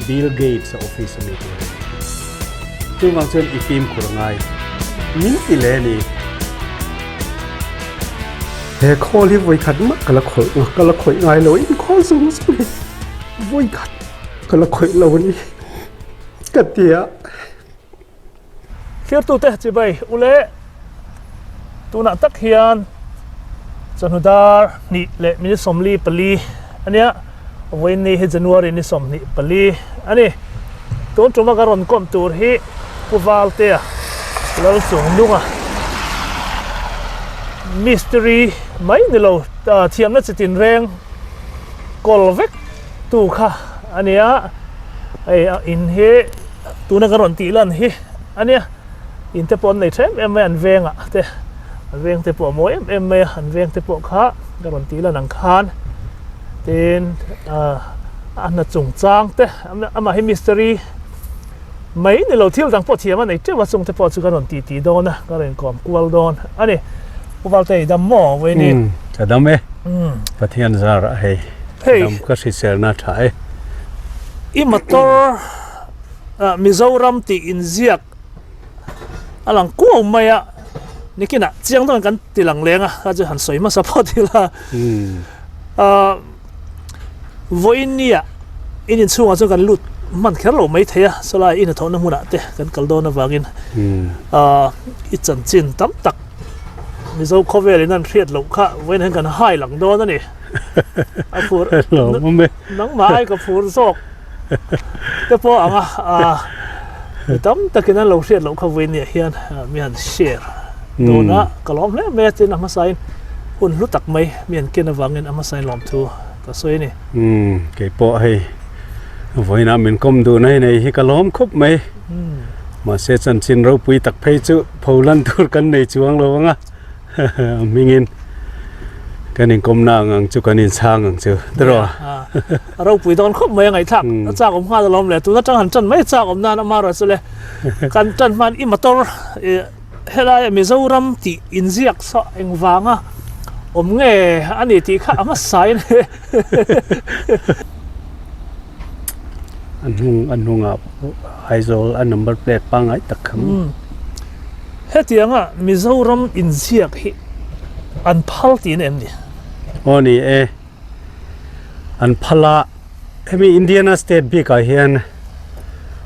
Bill Gates office mi tu tu ngang chen ipim kurangai min ti le ni he kholi voi khat ma kala khoi ngai lo in khol sung sung voi khat kala khoi lo ni katia phiêu tu te chi bai ule tu na tak hian chanudar ni le mi somli pali ania voin ni he January ni som ni pali ani ton tuma garon kom tur hi puwal te lo chung lunga mystery mai ni lo thiam na chitin reng kol vek tu kha ania ai in he tu na garon ti lan hi ania in te pon nei them em an venga te an veng te po mo em me an veng te po kha garon ti lan ang khan tin an chung chang te ama hi mystery mai ni lo thil dang po thiam an nei te wa chung te po chu garon ti don na garon kom kwal don ani puwal te dam mo we ni cha dam e pathian zar hei dam ka si sel na thai I motor Mizoram ti inziak alang ko maya nikina chiang don kan tilang lenga ka chu han soi ma support la voinia inin chunga chu kan lut man kher lo mai theya sola in thona huna te kan kaldona wangin I chan chin tam tak mizo cover in an riat lo kha wen han kan hai lang don ani a phur lo me nang mai ka phur sok te po anga tam takin an lo riat lo kha wen ni hian mi han share dona kalom le me tin ama sain hun lu tak mai mian ken awangin ama sain lom thu ka soi ni ke po hei voina min kom du nei nei hi kalom khup mai ma se chan chin ro pui tak phei chu pholan tur kan nei chuang lo wanga mingin kanin kom na ngang chu kanin sang ngang chu dro ro pui don khup mai ngai thak cha kom ha lom le tu na chang han chan mai cha kom na ma ro chule kan chan man I motor helai Mizoram ti inziak so engwanga nge ani ti kha ama sign anhunga aizol an number plate pangai takham hetianga Mizoram inziak hi an phal tin em ni oni an phala hemi Indiana state bi ka hian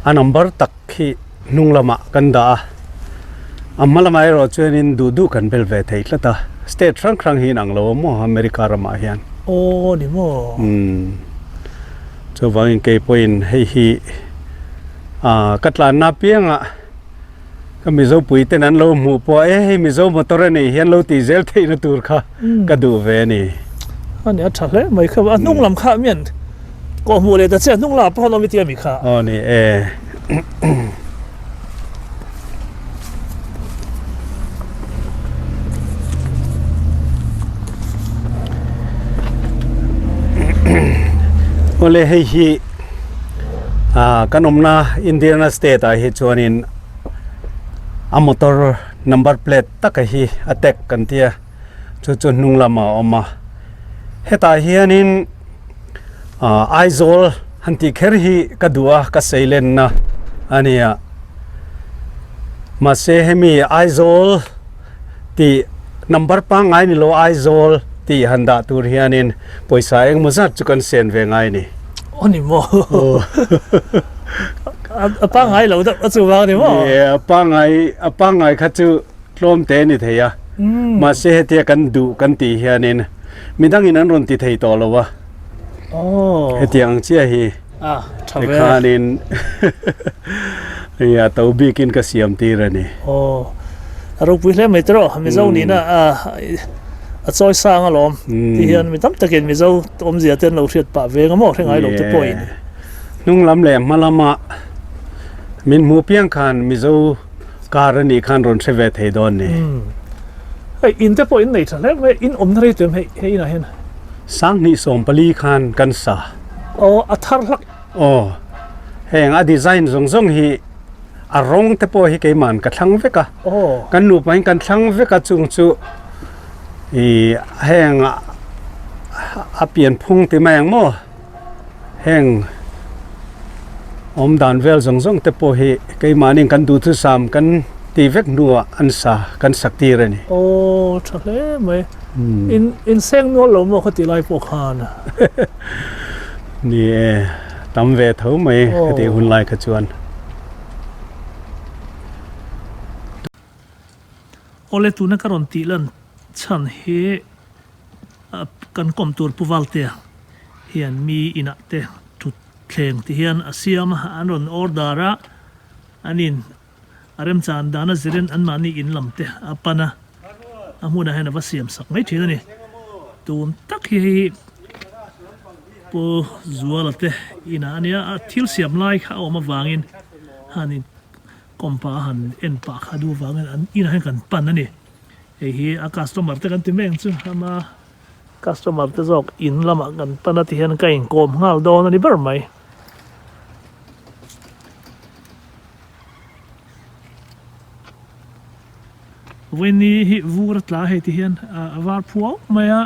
an number takhi nunglama kanda ammalama ro chuanin du kan bel ve theilata state rang hi nang lo mo America rama hian o ni mo so wangin ke point hi katlan na pianga kamizo pui tenan lo mu po mizo motor nei hian lo ti zel theina tur kha ka du ve ni ani atha le mai kha nunglam kha mian ko mu le ta che nungla po no mi ti mi kha oni ole hi kanomna Indiana state hi chuanin a motor number plate takahi attack kan tia chu nunglama oma heta hianin aizol hanti kher hi kadua ka seilen na ania ma se hemi aizol ti number pa ngai ni lo aizol ti handa tur hianin poisa eng muzat chukan sen ve ngai ni oni mo apa ngai lo da chu wa ni mo apa ngai kha chu tlom te ni theya ma se he kan du kan ti hianin midang in an ron ti thei to lo wa hetiang chia hi thave khanin ya to bikin ka siam ti rani ro pui le metro mi zo ni na a choi sang alom ti hian mi tam takin mi zo tom zia ten lo hriat pa ve ngamo thengai lo te point nung lam le malama min mu piang khan mi zo karani khan ron theve thei don ni ai in te point nei thale me in omnari tem hei na hen sang ni som pali khan kan sa athar lak heng a design zong hi a rong te po hi ke man ka thlang veka kan nu pain kan thlang veka chung chu I heng a pian phung ti mang mo heng om dan vel zong zong te po hi kei maning kan du thu sam kan ti vek nuwa an sa kan sakti re ni โอ้ชักเลยไหมอินเซงนัวหลงมาคติไลปกฮานะ ni tam ve tho mai ti hun lai kha chuan โอเลตูนักการันตีลันฉันเฮกันกลมตัวผู้วัลเตียเฮียนมีอินะเตทุดเพลงที่เฮียนอาเซียมอันรอนออร์ดาระอันนี้อารมณ์จานดานะเจริญอันมานี่อินลำเตอปนะอามูนะเห็นว่าเสียมสักไม่ทีนี่ตูนตักเฮปูจัวละเตอินะเนี่ยทิลเสียมไล่เขาออกมาวางอินฮันนี่กอมปาหันเอ็นปากขาดูวางอันอินะให้กันปันนั่นนี่เฮียอากาศสมัรเตกันติเมงซึ่งมาคัสตอมาจะจอกอินละมากันปันที่เห็นไก่กลมงาโดนนี่เบอร์ไหมวันนี้วูรตลาให้ที่เห็นวาร์พัวมาอะ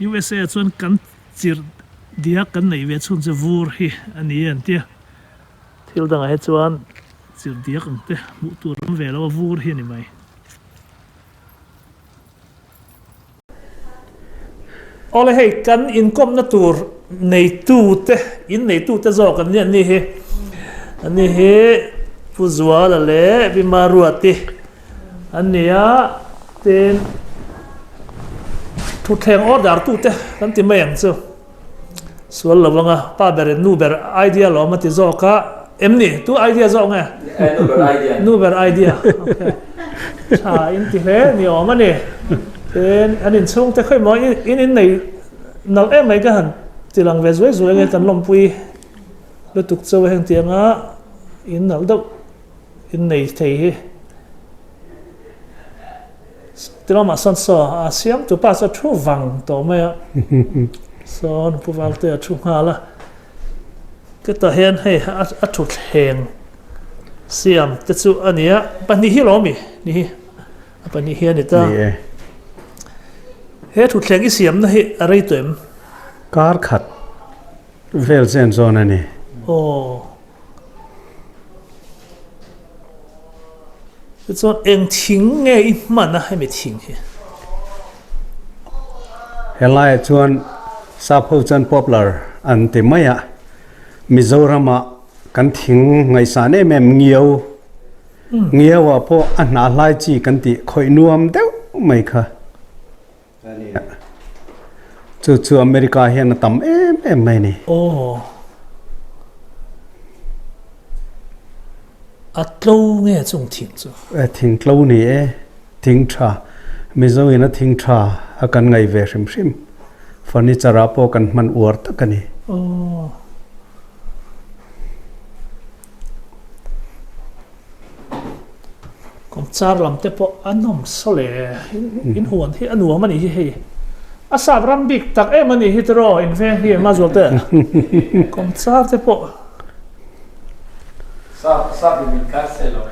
USA ส่วนกันจิรเดียกันในเวชส่วนจะวูรฮีอันนี้อันเดียที่เราดังให้ส่วนจิรเดียกันเตะมุตัวรำเวลว่าวูรฮีนี่ไหมเอาเลยให้กันอินก้มนัตัวในตู้เตะอินในตู้เตะจอกันเนี่ยนี่เฮอันนี้เฮผู้จัวละเล่บิมารัวติอันนี้เป็นทุกแห่งออเดอร์ตู้เตะกันที่ไม่ยังเจ้าส่วนเราว่าไงป้าเบรนูเบรไอเดียหรอมาติจอกะเอ็มนี่ตู้ไอเดียจอกไงนูเบรไอเดียใช่อินที่เล่นี่ออกมาเนี่ยเป็นอันนี้ช่วงแต่ค่อยมองอินในนักเอ็มไม่กันที่หลังเวสเวสเลยกันลมปุยแล้วตุกเจ้าแห่งเตียงอินนักดอกอินในไทยที่เรามาสอนสอนอาเซียนตัวป้าจะชูวังต่อไหมสอนผู้วังเตะชูหาละก็ต่อเห็นให้อัดถุแหงเสียมแต่สุอันนี้ปันนี้ที่เรามีนี่ปันนี้เฮียนี่ตาเฮ้ทุกแหงอีเสียมนะเฮ้อะไรตัวเอ็มการขัดเวลเซนโซนนี่โอ้ส่วนเองทิ้งไงมันนะให้ไม่ทิ้งเฮลายชวนซาพูจันป๊อปลาร์อันที่ไม่อะมิโซรามะกันทิ้งไงสารเอเมมเงียวว่าพออันน่าไล่จีกันติคอยนวมเด้อไม่ค่ะจู่ๆอเมริกาเห็นตั้มไม่นี่โอ้อัดลูเงี้ยจงทิ้งจ้ะทิ้งลูนี่ทิ้งชามิโซอินะทิ้งชาอากันไงเวริมชิมฟันนี่จะรับพอกันมันอวดตะกันนี่โอ้คงจารลำเตปอันนอมสเลอินหัวที่อันหัวมันอีเฮอาสาบรัมบิกตักมันอีฮิตรออินเฟงที่มาจวบเตะคงจารเตปSabe mi cárcelo.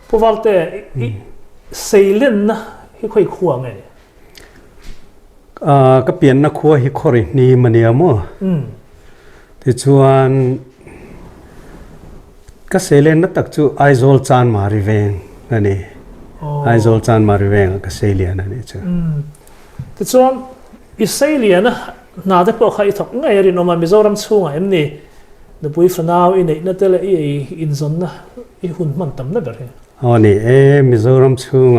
ผู้วัลเตเซเลนนะที่ค่อยคั่วไงก็เปลี่ยนนักขัวฮิคอรินี่มันเนี่ยมั้งที่ชวนก็เซเลนนักตักจูไอโซลจานมาริเวงนั่นนี่ไอโซลจานมาริเวงก็เซเลียนั่นนี่จูแต่ส่วนอิสราเอลนะน่าจะพอใครถักไงเรื่องมันมิโซรัมช่วงไอ้นี่นบุยฟนาวอินเนตเตลอินซอนนะอีหุ่นมันต่ำนะแบบนี้อ๋อนี่มิโซรัมช่วง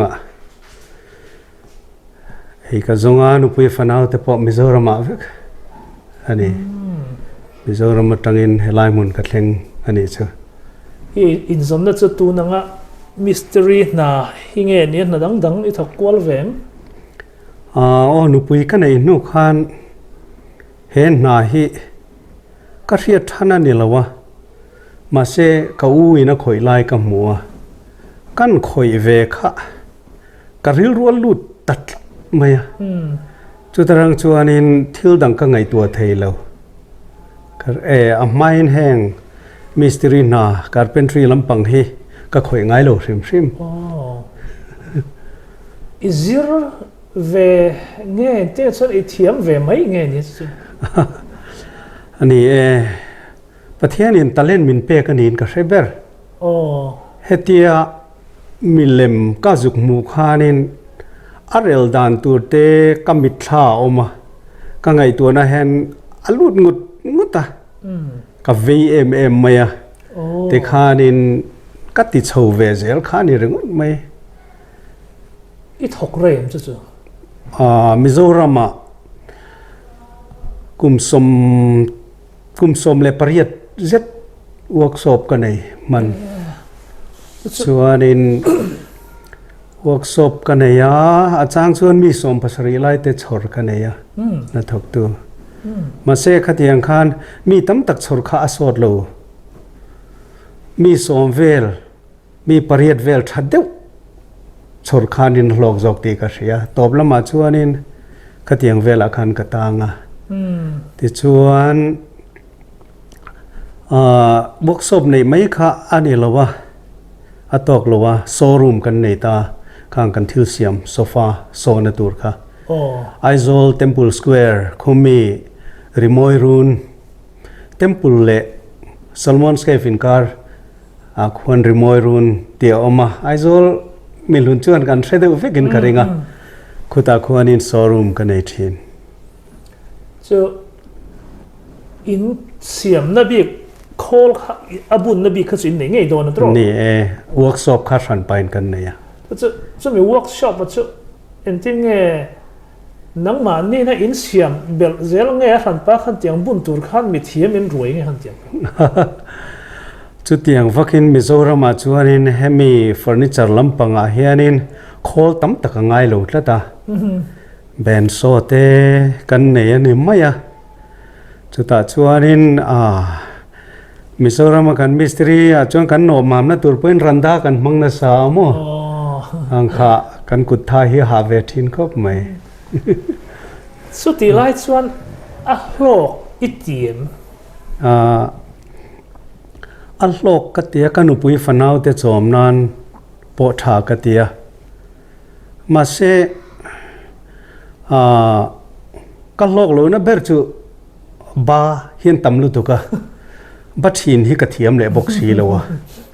ไอ้ก็จงนบุยฟนาวแต่พอมิโซรัมอาวิกอันนี้มิโซรัมตั้งอินเฮลัยมุนกัดเล็งอันนี้จ้ะอินซอนนะจะตัวนั่งมิสเตอรี่น่ะฮิงเงี้ยนี่น่ะดังอีถักกวลเวงนุปุยกันไอ้นุขันเห็นหน้าฮีก็เรียกท่านนี่ละวะมาเสกอุ้ยนะคอยไล่กับมัวกันคอยเวคะก็ริลรัวลุดตัดไหมจุดรังจวนนินทิลดังก็ไงตัวเทเลวก็ไม่แห้งมิสตรีน่าการเป็นทรีลำปังฮีก็คอยไงโลชิม izir về nghe tiếng xuân ít thiếm về mấy nghe nhỉ chứ อันนี้ประเทศนี้ตะเล่นมินเปกันนินก็ใช่เบอร์ ồ เฮตียมิเลมก็จุกมูคานินอาร์เอลดานตัวเตกัมิทลาออกมาก็ไงตัวน่ะเห็นอลุดงุดตากับ VMM มา ồ แต่ขานินก็ติดโชว์เวเซลขานี่เรื่องไหม ít học rèm chứ chứ มิโซรามะกุมสมเลปริยดเจ็ดเวิร์กช็อปกันไงมันส่วนนินเวิร์กช็อปกันไงอาจารย์ส่วนมีสมภาษาไล่เตชอร์กันไงนั่นถูกตัวมาเสกขัดยังขันมีตั้มตักชอร์ข้าอสวดโลมีสมเวลมีปริยดเวลชัดเดียวชอร์ขานินหลอกจอกตีกันเสียตบละมาส่วนนินขัดยังเวลอาคันกตางอ่ะที่ชวนบุกศพในไม่ค่ะอันนี้เราว่าอัตอกเราว่าโซรูมกันในตาข้างกันทิลเซียมโซฟาโซนตูร์ค่ะ ồ ไอโซลเทมเพิลสแควร์คุมีริมอยรูนเทมเพิลเล่ซัลมอนสเกฟินการ์ควันริมอยรูนเตียวออกมาไอโซลมีลุนชวนกันเสด็จฟิกินกันเองอ่ะคุตาควันอินโซรูมกันในทีน chứ in xiêm nó bị call abun nó bị khơi in này ngay đó nó trâu นี่เวิร์กช็อปค่าสันไปกันเนี่ย chứ chứ mình workshop chứ em tin nghe nắng màนี่นะ in xiêm bel zel nghe hẳn pa hẳn tiếng bun tur khan mi thiêm in ruồi nghe hẳn tiếng จุดอย่างฟักอินมิโซรามาชวนอินเฮมีเฟอร์นิเจอร์ลำปังอาเฮียนินโคลตั้มตะกังไงโหลดละตาแบนโซเตกันเนี่ยนี่ไม่อะจุดตาชวนอินมิโซรามากันมิสตรีชวนกันโนมามนะตัวเป็นรันดากันมังนะสาวโม ồ อังค่ะกันกุดทายเฮียหาเวทินก็ไม่ สุดที่ไล่ชวนโลกอีเตียม อัลโลกกติยากันอุปุยฟันเอาเตจอมนันปอถากติยามาเสกันโลกเลยนะเบอร์จูบาเฮียนตำลุตุกะบัดหินฮิกระเทียมเลยบอกสีเลยวะ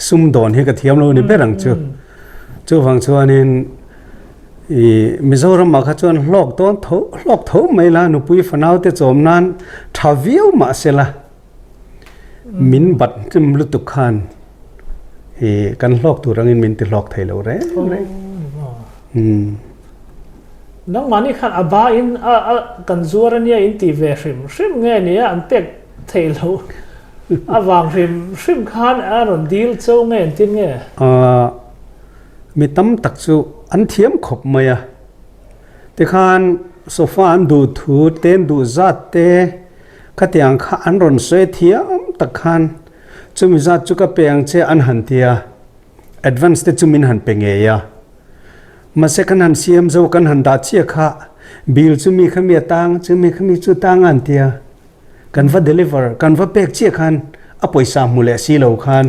ซุ่มโดนฮิกระเทียมเลยนี่เบอร์หลังจูฟังชวนนี่มิโซรัมมาขจวนโลกต้นโถโลกโถไม่ละนุปุยฟันเอาเตจอมนันทาวิวมาเสละมินบัดจิมลุตุกขันกันลอกตัวรังอินมินติลอกไทยเราเร่นังมันนี่ขันอาบาอินกันซัวรันเนี่ยอินตีเวริมเงี้ยเนี่ยอันเป็กไทยเราวางริมขันรอนดีลเจ้าเงี้ยตินเงี้ยมีตั้มตักจูอันเทียมขบมาอะแต่ขันโซฟาอันดูทูเต้นดูจัดเต้ขัดยังขันรอนเสียเทียมตะขันจุมิจัดจุกเปียงเชอันหันเทีย advance เตจุมินหันเปงเงียมาเสกันหันเสียมเจ้ากันหันดาเชียค่ะบิลจุมีขมีตังจุมีขมีจุตังอันเทียกันว่า deliver กันว่าเปกเชียขันอป่วยสามมูลสีเหลาขัน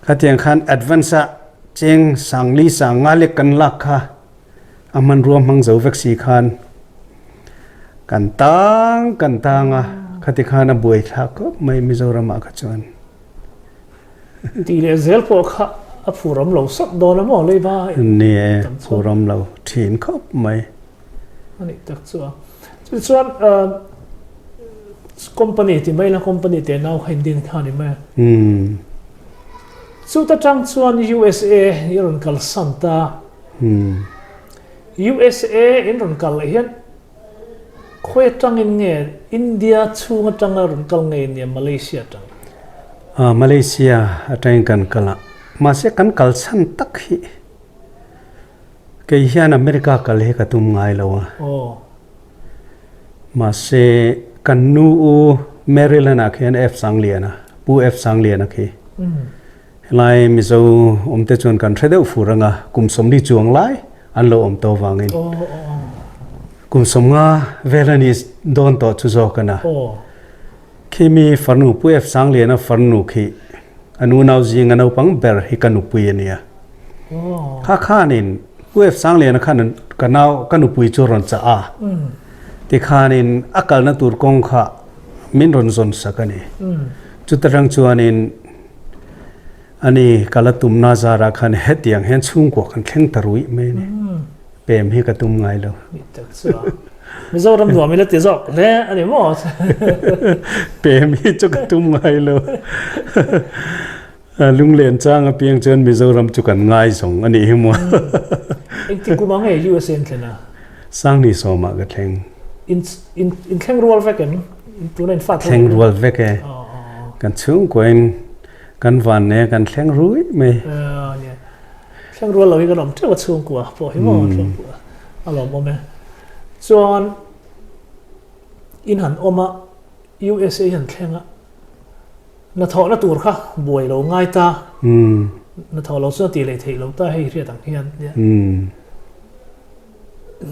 ขัดยังขัน advance เจงสังลีสังงาเล็กกันลักค่ะอามันรวมหังเจ้าวัคซีนขันกันตังอ่ะขัดขานบวยทักก็ไม่มิโซรามาขจวนตีเลเซลพวกข้าผู้รำเราสักโดนแล้วมองเลยบ้าเนี่ยผู้รำเราถิ่นก็ไม่อันนี้ตักส่วนคอมพานีที่ไม่ละคอมพานีที่น่าเห็นดินข้านี่ไหมสุดท้ายจังส่วน USA ยังรันกัลซันตา USA ยังรันกัลเฮียนคุยจังอินเงี้ยอินเดียชูงจังรันกัลเงี้ยเนี่ยมาเลเซียจังมาเลเซียอะไรกันกัลละมาเสียกันกัลซันตักฮีเกี่ยนอเมริกากัลเฮกตุมไงแล้ววะมาเสียกันนูเมริแลนด์เขียน F สังเลียนะปู F สังเลียนะคีไล่มิโซเตจวนกันเทเดอฟูรังะกุมสมดีจวงไล่อันโลโตวางอินกุมสมงาเวลานี้โดนต่อจุจอกันนะคีมีฝันอุปุเอฟสังเลียนะฝันอุคีอนุนาวจิงอนุปังเบอร์ฮิกันุปุยเนี่ยข้านิน เว็บสร้างเรียนขันกันเอากันอุปจรนจะที่ขานินอากาศนัตุรกงขะมินรอนซนสักนี่จุดตรังชวนินอันนี้กาลตุมนาจาราขันเฮ็ดอย่างเห็นชุ่งกว่าขันแข็งตรุยไม่เนี่ยเปรมให้กระตุมไงแล้ว มิโซรำหนัวมิเลติจอกแล้วอันนี้มั้ง เปรมให้จุกระตุมไงแล้วลุงเลียนจ้างเพียงเชิญมิโซรำจุกันง่ายส่งอันนี้ให้มัวเอ็งที่กูมังให้ยูเอสเอ็นเลยนะสร้างนี่สมากระแทงอินแข่งรัวเวกันตัวนั้นฟาดแข่งรัวเวกันกันชุ่งกว่ากันวันเนี่ยกันแข่งรุ่ยไหมเนี่ยแข่งรัวเราอีกแล้วเจ้าชุ่งกว่าพอให้มองชุ่งกว่าอารมณ์มั้ยส่วนอินหันออกมา USA หันแข่งอะนัททอนัตัวค่ะบวยเราง่ายตานัททอเราส่วนตีเลยทีเราได้ให้เรียกต่างกันเนี่ย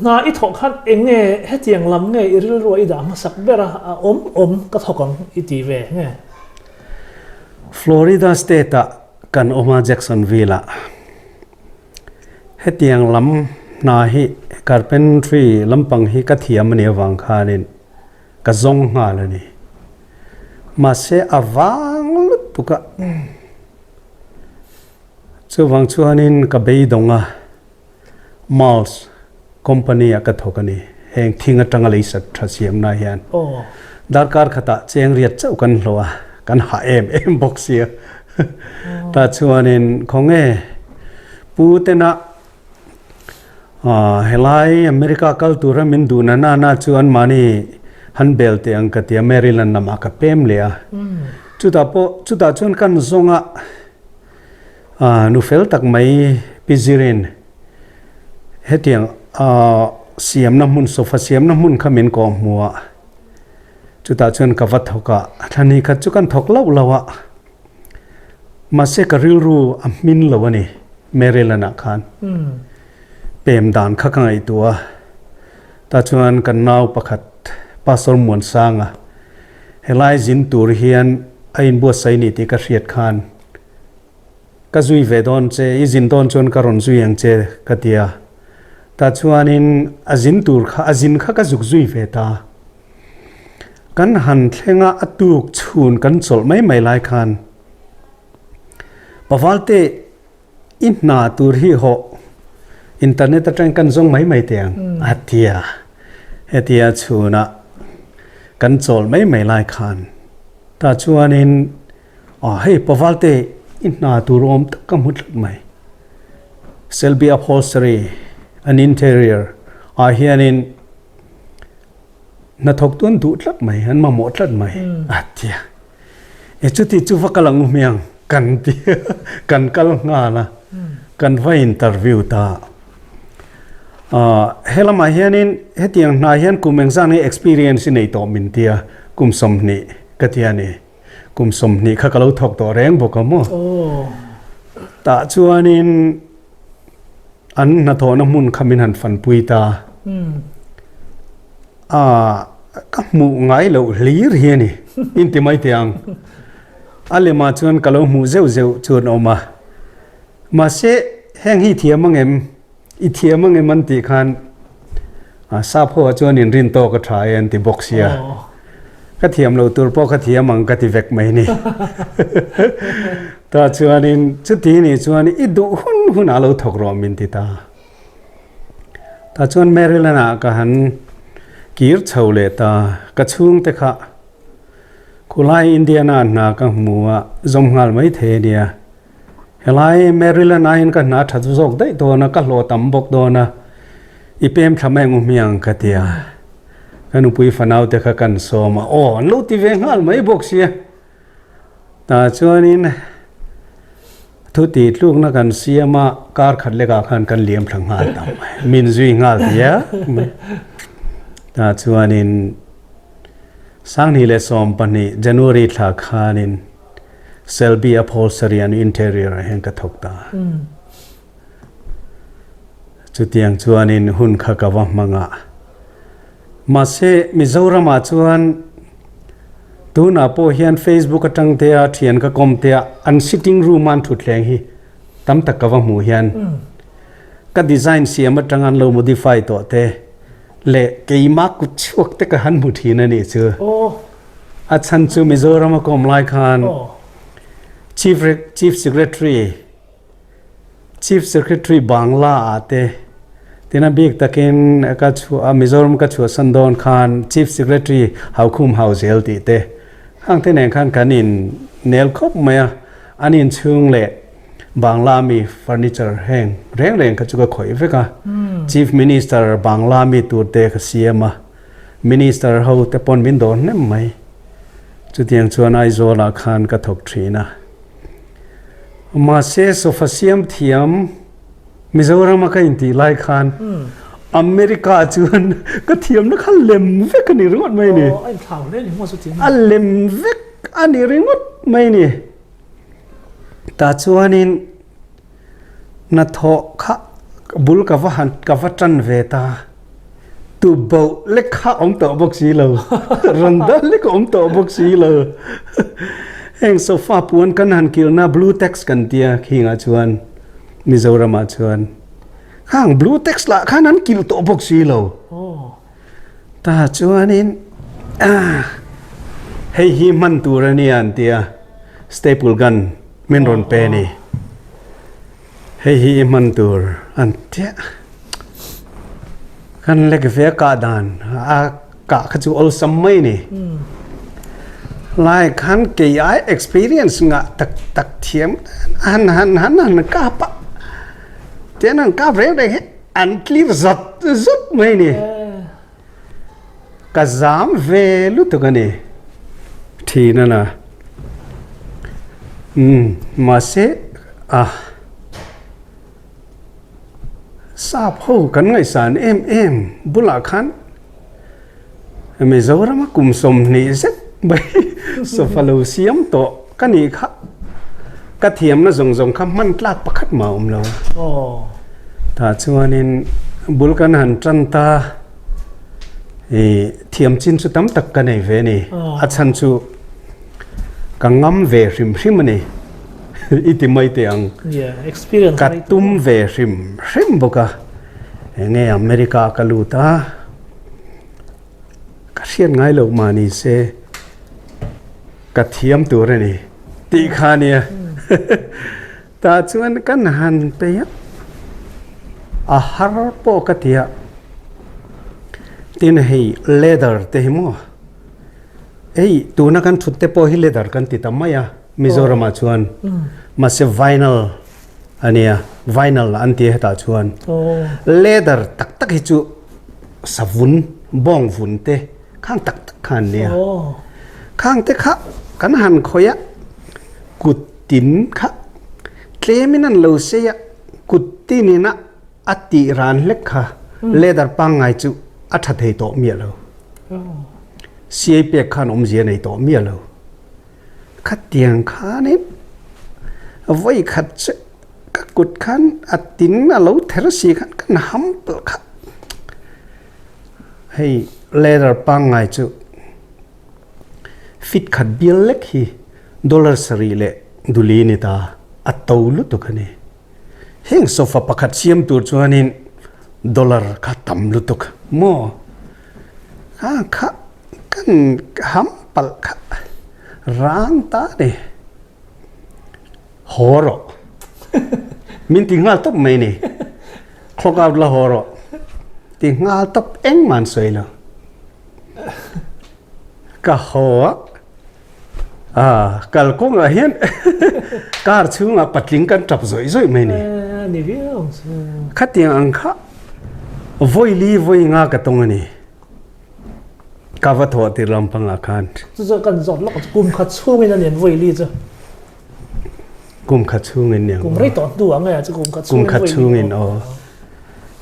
นาอีทอกขันเองเนี่ยให้เจียงลำเนี่ยอีเรื่องรวยดามาสักเบระก็ทอกันอีตีเวเนี่ยฟลอริดาสเตทกันออกมาแจ็กสันวิลล์ให้เจียงลำนาฮิการเป็นทรีลำปังฮิกัทเทียมเนี่ยวังคานินก็จงหาเลยนี่มาเสียอวังตุกะช่วงช่วงนี้ก็ไปดงมาลส์คอมพานีก็ทกันนี่เองทิ้งจังเลยสัตว์ทัศยมนายนดาร์การขตะเจียงเรียดเจ้ากันหลัวกันหาเอ็มบอกเสียแต่ช่วงนี้ของปูเตนะเฮลัยอเมริกาคัลตูร์มินดูน่าชวนมานี่ฮันเบลเตียงกติอเมริกันนำมากับเปมเลียจุดาชวนกันซงนูเฟลตักไม่พิจิรินเฮตียงเสียมน้ำมุนโซฟาเสียมน้ำมุนขมิ้นกอมมัวจุดาชวนกับวัดทกะท่านี้กัจุกันทกเล่าละวะมาเสกริลรูมินละวะนี่เมริลนักขันเปมดานข้างไอตัวตาชวนกันนาวประคัดปาสรมวนสร้างเฮลัยจินตูรเฮียนไอ้บัวไซนิติกระเรียดขันก็จุยเวดอนเจอีจินดอนชวนกรอนจุยยังเจกติยาตาชวนินอาจินตูร์ข้าอาจินข้าก็จุกจุยเวตากันหันเทงะอตุกชูนกันสลไม่ไล่ขันปะวัลเตอินนาตูร์ฮีโฮอินเทอร์เน็ตตะกันส่งไม่เตียงอัตยาเฮตียชูนะกันสลไม่ไล่ขันตาชวนินให้ปะวัลเตอินนาตูรอมตะกมุดไหมเซลบีอัพโฮสตรีan interior hianin na thok tuan du tlat mai han ma mo tlat mai atia e chuti chu vakalang miang kan ti kan kal nga na kan vai interview ta helama hianin hetiang na hian kumeng zani experience nei to min tia kum somni katiani kum somni khakalo thok to reng bokamo ta chuaninอันนัทโนมุนขมินหันฟันปุยตาก็หมู่ไงเราลีเรียนี่อินติไม่เตียงอะไรมาชวนกับเราหมู่เจ้าชวนออกมาเสะแห้งฮีเทียมังเอ็มอีเทียมังเอ็มมันตีคันทราบพ่อชวนนินรินโตก็ทรายอันติบอกเสียก็เทียมเราตัวพ่อก็เทียมังก็ติเวกไม่นี่ตาชวนนินชุดที่นี่ชวนนินอิดูหุ่นอาเราถกรอมินติตาชวนเมริลนาก็หันกีร์เฉาเลตากระชุ่งเตะคุไลอินเดียนาหน้าก็มัวจงหัลไม่เทเดียเฮลัยเมริลนาอินก็น่าทัดจกได้ตัวนะก็โลตัมบกตัวนะอีเปมทำให้งุมยังกันเดียกันอุปยฟันเอาเตะกันโซมาโอ้ลูกที่เวงหัลไม่บกเสียตาชวนนินทุติลูกนักการเสียมาการขัดเล็กอาคารกันเลี้ยมทั้งหาดำมินจุยงาเดียแต่ชวนินสังนิเลสอมปนิจันวารีทักฮานินเซลบีอัพโฮลสเรียนอินเทอร์เรียร์แห่งกระทบตาจุดยังชวนินหุ่นขกวะมังะมาเซมิโซรามาชวนตูน่าพอเห็น Facebook ก็ตั้งเตียเทียนก็คอมเตียอัน sitting room มันทุดแรงฮีตั้มตะกวะหมู่เห็น ka design siam atangan lo modify to te le keima kuchuk te ka han muthi na ni chu โอ้ achan chu Mizoram kom lai khan โอ้ chief secretary Bangla ate tina big takin ka chu Mizoram ka chu Sandon Khan chief secretary haukhum hauzel ti te hang te nen khan kanin nel khop maya anin chung le Bangla mi furniture heng reng ka chu ka khoi veka chief minister Bangla mi tur te ka siama minister ho te pon min don nem mai chu tiang chuan ai zola khan ka thok thina ma se sofa siam thiam Mizoram ka inti lai khan America chuan ka thiam na khan lem vek ani ringot mai ni โอ้ไอ้ข่าวเนี่ยหัวสุดจริง a lem vek ani ringot mai ni ta chuanin na tho kha bul ka va han ka va tran ve ta tu bo le kha ong to bok si lo randa le ko ong to bok si lo heng sofa puan kan han kil na blue text kan tia khinga chuan Mizoram a chuan hang blue text la khan han kil to bok si lo โอ้ ta chuanin hei hi man turani an tia staple gun min ron pe ni hei hi man tur an tia kan lek ve ka dan a ka khachu ol sammai ni lai khan ke ai experience nga tak thiam han ka pa tenan ka ve de an clear zat mai ni เออ ka zam ve lu to gani thi na na ma se sa pho kan ngai san em bula khan Mizoram kum som ni zet bai so follow siam to kani kha ka thiam na zong kha man tlak pakhat ma lo โอ้ ta chuanin bul kan han tran ta thiam chin chu tam tak ka nei ve ni a chan chu ka ngam ve hrim ani iti mai te ang yeah experience ka tum ve hrim boka nge America ka lu ta ka hian ngai lo ma ni se ka thiam tur ani ti kha ni ta chuan kan han pe ya a har po ka tia tin hei leather te mo ei tu na kan thutte po hi leather kan ti tamaya Mizoram a chuan ma se vinyl ania vinyl an ti heta chuan โอ้ leather tak tak hi chu savun bong vun te khang tak khan nia โอ้ khang te kha kan han khoya kutin kha tleminan lo se ya kutinina ati ran lekha leather pangai chu atha thei to mi lo โอ้ siai pe khan om je nei to mi lo khat tiang kha ni voi khat che ka kut khan atin na lo ther si khan kan ham pe kha hey leather pangai chu fit khat bil lek hi dollar sari le duli ni ta atolu to khane heng sofa pakhat siam tur chuanin dollar kha tam lu tuk mo kha kan ham pal kha rang ta de horo min tingal top mai ni clock out la horo tingal top eng man soi lo ka ho kal ko nga hian kar chunga patling kan tap zoi mai ni นี่พี่อ๋อ khatiang angkha voi nga ka tongani ka va tho ti lampang akhan 这กันจอดแล้วก็กุมขัดช่วงนี้เนี่ยเวลีจ้ะ kum kha chungin nyang กุมไม่ต่อตัวไงจะกุมขัดช่วง kum kha chungin o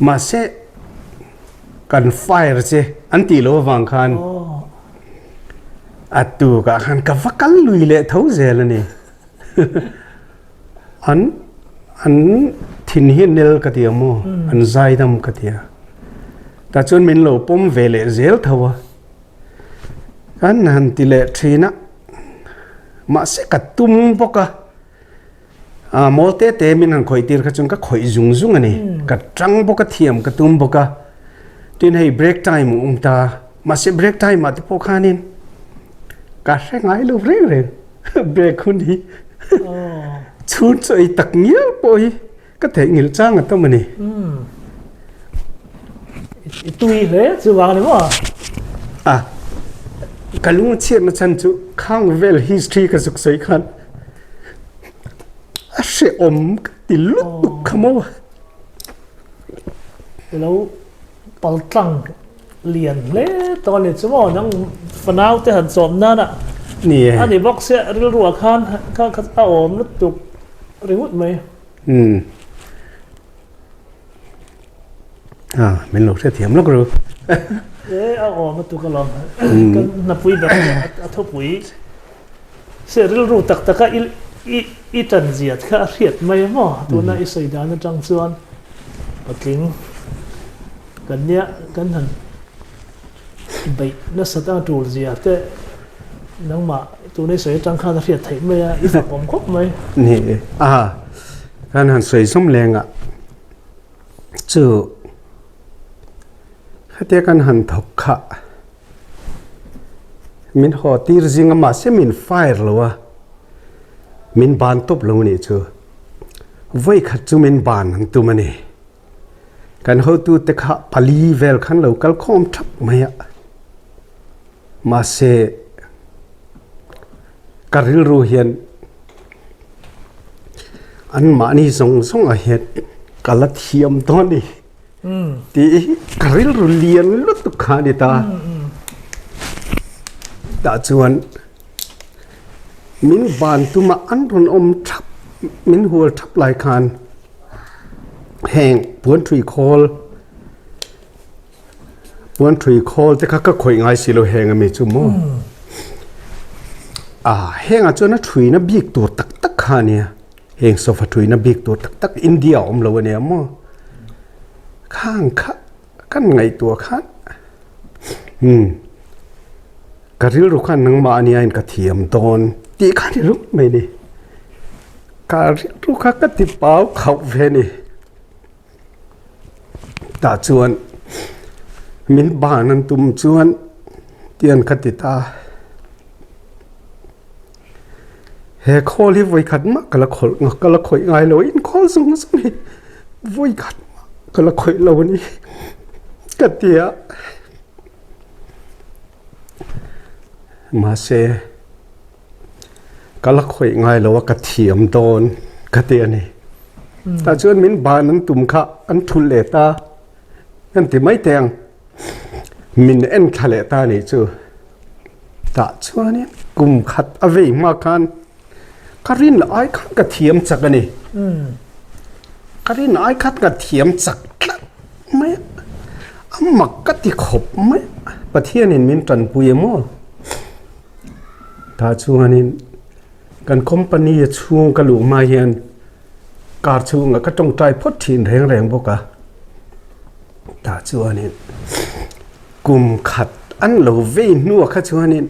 ma se kan fire che anti lo wang khan อ๋อ atu ka khan ka vakal lui le thau zel ani an thin hi nel ka tia mo an zaidam ka tia ta chun min lo pom vele zel thawa kan han ti le thina ma se ka tum boka มอลเตเตมินหันข่อยตีร์ขจนก็ข่อยจุงจุงอันนี้ก็จังบกเทียมก็ตุ้มบกที่ให้เบรกไทม์ตามาเสียเบรกไทม์มาที่พวกข้านินก็แรงไงลูกเร่งเบรกคนนี้ชุนใจตักเงี้ยปอยก็แต่เงี้ยจ้างกันตัวมันนี่ตุยเลยจะวางเลยมั้งกลุงเชียนฉันจุข้างเวล history ก็สุกใส่ขันเสียอมติลุกตุกขโมยแล้วปลตังเลียนเลยตอนนี้จะว่านั่งฝนาวแต่หันสมนั่นอ่ะนี่อันนี้บอกเสียเรื่องรัวข้างเอาอมลุกตุกหรือว่าไหมเป็นลูกเสียเทียมแล้วก็รู้เอาออกมาตุกกระลองก็นับปุ๋ยแบบเอาทุบปุ๋ยเสียเรื่องรู้ตักก็อีจันเจียดก็เรียดไม่หม้อตัวนั้นอิสระนั่นจังส่วนปัจจิงกันเนี้ยกันหันไปนักสตาร์จูเจียแต่นังมาตัวนี้สวยจังข้าเรียดไทยไม่อีฝักผมครบไหมนี่กันหันสวยสมแรงจู่ถ้าเทียกันหันถกขะมินหอตีรจิงมาเสียมินไฟร์หรอวะมินบานตบลงนี่จู่ไว้ขัดจูมินบานหันตัวมันนี่กันเขาตัวเตะขะพลีเวลขันเรากัลคอมทับไหมอะมาเสการิลรูเฮียนอันมานี่ส่งอาเหตุกัลเทียมตอนนี้ที่การิลรูเลียนลุตุขาดิตาแต่ชวนมินบานตุมาอันรุนอมทับมินหัวทับหลายคันแห่งปวนทรีคอลแต่ข้าก็ข่อยง่ายสิเราแห่งไม่จุ่มแห่งอาจจะน่าทรีน่ะบีกตัวตักขาเนี่ยแห่งโซฟาทรีน่ะบีกตัวตักอินเดียเราเนี่ยมั่วข้างข้ากันไงตัวข้างกระริลรูขันนังมาเนี่ยอินกระเทียมตอนตีข้าที่รู้ไหมนี่กระริลรูขันก็ติดเป้าเขาเวนี่ตาชวนมินบ้านนั้นตุ่มชวนเตียนคติตาเฮคอลิไว้ขัดมากกะละข่อยไงเลยอินคอลส่งนี่ไว้ขัดมากกะละข่อยเรานี่กะเตียมาเซกะละข่อยไงเลยว่ากระเทียมโดนกะเตียนี่ตาชวนมินบ้านนั้นตุ่มขะอันทุเลตาอันที่ไม่แตงมินเอ็นทะเลตานี่จูตาชัวเนี่ยกุมขัดเอาไว้มากันการินไอ้ขัดกระเทียมจักกันนี่การินไอ้ขัดกระเทียมจักไม่หมักกะติขบไม่ประเทศนี้มินจันปุยมั่วตาชัวนี่กันคอมพานีช่วงกระหลูมาเฮียนการช่วงก็ต้องใจพดถิ่นแรงๆพวกอะตาชัวนี่กุมขัดอันเราเวนัวข้าชัวนี่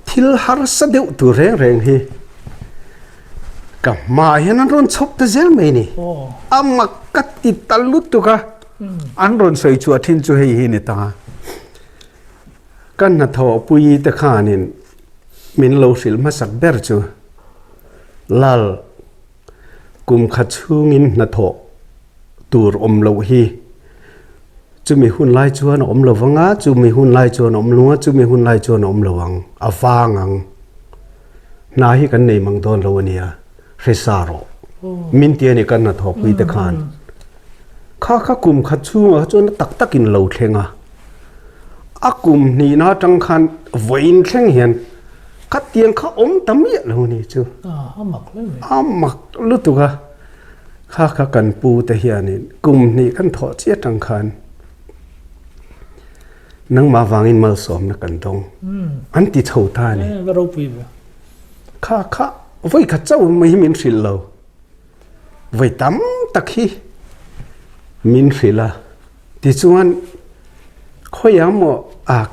ทิลฮาร์สเดวตัวแรงๆฮีกับมาเห็นอันรอนชอบตะเจลไหมนี่มักกัดติดตลุตุกะอันรอนใส่ชัวทินชัวฮีนี่ตากันนัทอปุยตะขานินมินโลสิลมาสักเบรจูลาลกุมขัดชูงินนัทอตูรอมโลฮีจูมีหุ่นไล่ชวนอมโลวังจูมีหุ่นไล่ชวนอมลัวจูมีหุ่นไล่ชวนอมโลวังอาฟางังนาฮิกันในมังโดนโลเนียเรซาโรมินเตียนี่กันนัทอปุยตะขานข้ากุมขัดชูจนตักกินโลเทงอากุมนี่นาจังคันวินเช่งเห็นขัดเตียงข้าอมตะเมียโลนี่จูหมักเลยหมักลุตุกะข้ากันปูแต่เฮียนี่กุมนี่กันถอดเสียจังคันนังมาวางอินมาสอมนักกันตรงอันที่เท่าท่านี่ก็รู้ปีบข้าไว้ข้าเจ้าไม่มินสิลเราไว้ตั้มตะขี้มินสิละที่ชวนคอยยาม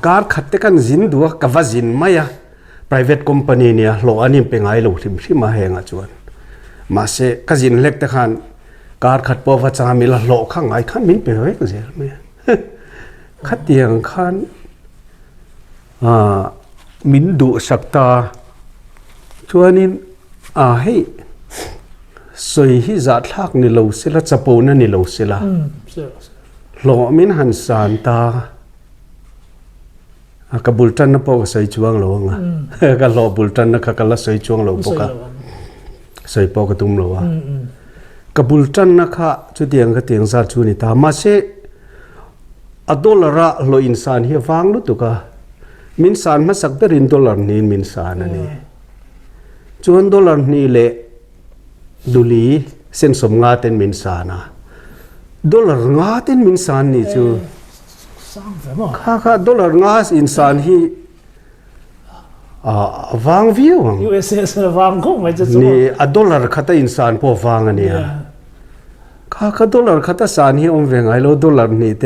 การขัดแต่กันจินดัวกับว่าจินไม่อะ private company เนี่ยโลอันนี้เป็นไงโลที่มาแหงจวนมาเสกจินเล็กแต่ขันการขัดปวดจามีละโลข้างไงขันมินไปเฮ้ยก็เสียไหมขัดเตียงขันมินดุสักตาชวนนี้ให้สวยที่จัดทักนี่เราเสียละจะปูนั่นนี่เราเสียละโลมินหันสานตากบุลตันนับปกใส่จวงโลงอ่ะก็โลบุลตันนักก็ละใส่จวงโลปกใส่ปกตุ้มโลอ่ะกบุลตันนักจุดเดียงก็เตียงซาจูนิตามาเสอดอลลาร์โลอินสานเฮียฟังรู้ตุกะมินสานมาสักเดรินดอลลาร์นี่มินสานนี่จวนดอลลาร์นี่เละดุลีเส้นสมงาเต็นมินสานะดอลลาร์งาเต็นมินสานนี่จูข้าดอลลาร์งาอินสานฮีวางวิว USS วางคงไม่จะนี่ดอลลาร์ขัดอินสานพอวางอันนี้ข้าดอลลาร์ขัดสานฮีอมเวงไอโลดอลลาร์นี่แ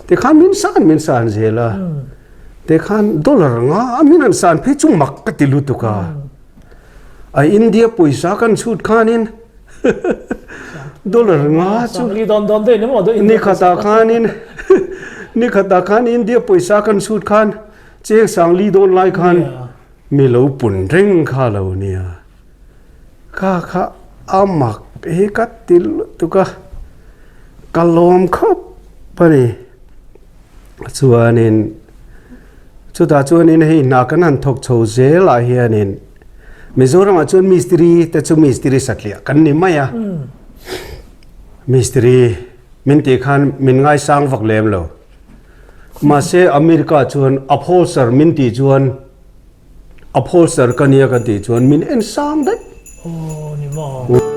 ต่ข้ามินสานเจล่ะแต่ข้าดอลลาร์งามินสานเพจุมักกติลุตุกาอินเดียปุยสากันสุดข้านินดอลลาร์งาจูลีดอนเดนนี่หมดนี่ขัดตาข้านินนี่ขัดตาข้าอินเดียปุยสากันสุดข้านเจ๊สังลีดอนไลข้านมีเหลาปุ่นเร่งข้าเหล่านี้ข้าอามักกัดติลตุกะกะลอมขับปะนี่ส่วนนี้ชุดส่วนนี้ให้นักนั้นทกโชเจลาเฮียนินมิโซรัมชวนมิสตรีแต่ชวนมิสตรีสักเลียกันนี่ไม่อะมิสตรีมินตีขันมินง่ายสร้างฝักเล่มแล้วมาเซอเมริกาชวนอัพโฮลเซอร์มินตีชวนอัพโฮลเซอร์กันเนี่ยกันตีชวนมินเอ็นสร้างได้โอ้นี่มอ